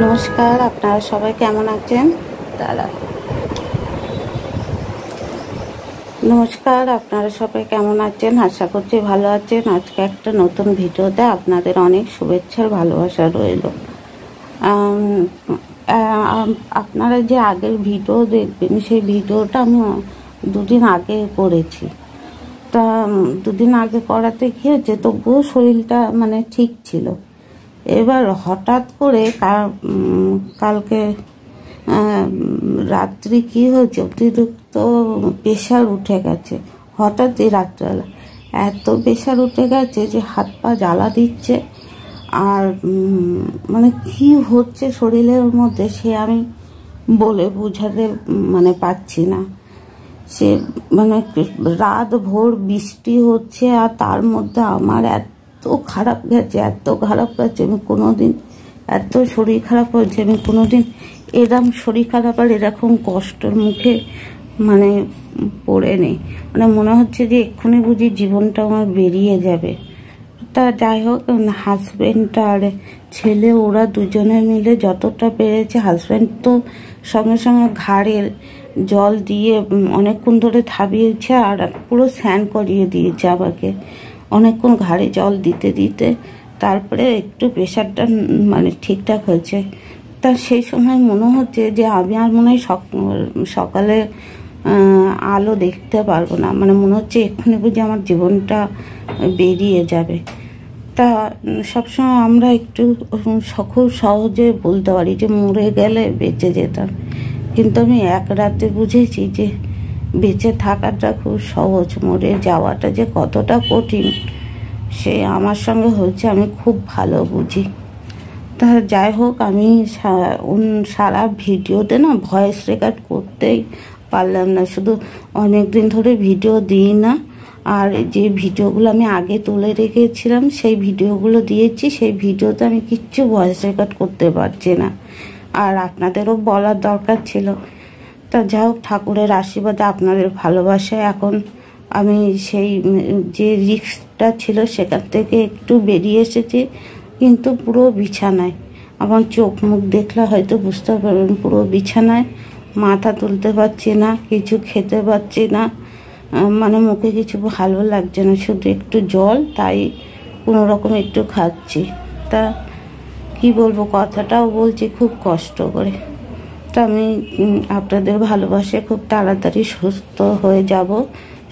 নমস্কার, আপনারা সবাই কেমন আছেন? নমস্কার, আপনারা সবাই কেমন আছেন? আশা করছি ভালো আছেন। আজকে একটা নতুন ভিডিওতে আপনাদের অনেক শুভেচ্ছার ভালোবাসা রইল। আপনারা যে আগের ভিডিও দেখবেন, সেই ভিডিওটা আমি দুদিন আগে করেছি। তা দুদিন আগে করাতে কি হয়েছে, তবুও শরীরটা মানে ঠিক ছিল। এবার হঠাৎ করে কালকে রাত্রি কি হয়েছে, অতিরিক্ত প্রেশার উঠে গেছে। হঠাৎই রাত্রেবেলা এত প্রেশার উঠে গেছে যে হাত পা জ্বালা দিচ্ছে। আর মানে কি হচ্ছে শরীরের মধ্যে সে আমি বলে বোঝাতে মানে পাচ্ছি না। সে মানে রাত ভোর বৃষ্টি হচ্ছে, আর তার মধ্যে আমার এত খারাপ গেছে আমি কোনোদিন এত শরীর খারাপ হয়েছে আমি কোনোদিন এরকম শরীর খারাপ আর এরকম কষ্টের মুখে মানে পড়ে নেই। মানে মনে হচ্ছে যে এক্ষুনি বুঝি জীবনটা আমার বেরিয়ে যাবে। তা যাই হোক, হাজব্যান্ড আর ছেলে ওরা দুজনে মিলে যতটা পেরেছে, হাজব্যান্ড তো সঙ্গে সঙ্গে ঘাড়ে জল দিয়ে অনেকক্ষণ ধরে থাবিয়েছে আর পুরো স্নান করিয়ে দিয়েছে আমাকে। অনেকক্ষণ ঘাড়ে জল দিতে দিতে তারপরে একটু প্রেশারটা মানে ঠিকঠাক হয়েছে। তা সেই সময় মনে হচ্ছে যে আমি আর মনে হয় সকালে আলো দেখতে পারবো না। মানে মনে হচ্ছে এক্ষুনি বুঝি আমার জীবনটা বেরিয়ে যাবে। তা সবসময় আমরা একটু খুব সহজে বলতে পারি যে মরে গেলে বেঁচে যেতাম, কিন্তু আমি এক রাতে বুঝেছি যে বেঁচে থাকাটা খুব সহজ, মরে যাওয়াটা যে কতটা কঠিন সে আমার সঙ্গে হয়েছে আমি খুব ভালো বুঝি। তা যাই হোক, আমি সারা ভিডিওতে না ভয়েস রেকর্ড করতেই পারলাম না। শুধু অনেক দিন ধরে ভিডিও দিই না, আর যে ভিডিওগুলো আমি আগে তুলে রেখেছিলাম সেই ভিডিওগুলো দিয়েছি, সেই ভিডিওতে আমি কিচ্ছু ভয়েস রেকর্ড করতে পারছি না। আর আপনাদেরও বলার দরকার ছিল। তা যা হোক, ঠাকুরের আশীর্বাদে আপনাদের ভালোবাসায় এখন আমি সেই যে রিস্কটা ছিল সেখান থেকে একটু বেরিয়ে এসেছি, কিন্তু পুরো বিছানায়। আমার চোখ মুখ দেখলে হয়তো বুঝতে পারবেন, পুরো বিছানায়, মাথা তুলতে পারছি না, কিছু খেতে পারছি না, মানে মুখে কিছু ভালো লাগছে না, শুধু একটু জল, তাই কোনো রকম একটু খাচ্ছি। তা কি বলবো, কথাটাও বলছি খুব কষ্ট করে। তা আমি আপনাদের ভালোবাসায় খুব তাড়াতাড়ি সুস্থ হয়ে যাব।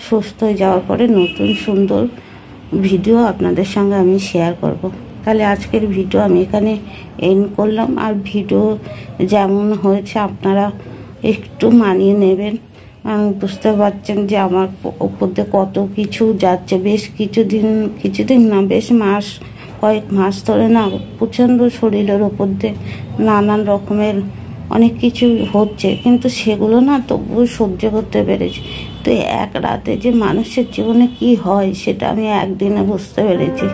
সুস্থ হয়ে যাওয়ার পরে নতুন সুন্দর ভিডিও আপনাদের সঙ্গে আমি শেয়ার করব। তাহলে আজকের ভিডিও আমি এখানে এন্ড করলাম। আর ভিডিও যেমন হয়েছে আপনারা একটু মানিয়ে নেবেন। বুঝতে পারছেন যে আমার ওপর দিয়ে কত কিছু যাচ্ছে। বেশ কিছুদিন না, বেশ কয়েক মাস ধরে না প্রচণ্ড শরীরের ওপর দিয়ে নানান রকমের অনেক কিছু হচ্ছে, কিন্তু সেগুলো না তবুও সহ্য করতে পেরেছি। তো এক রাতে যে মানুষের জীবনে কি হয় সেটা আমি একদিনে বুঝতে পেরেছি।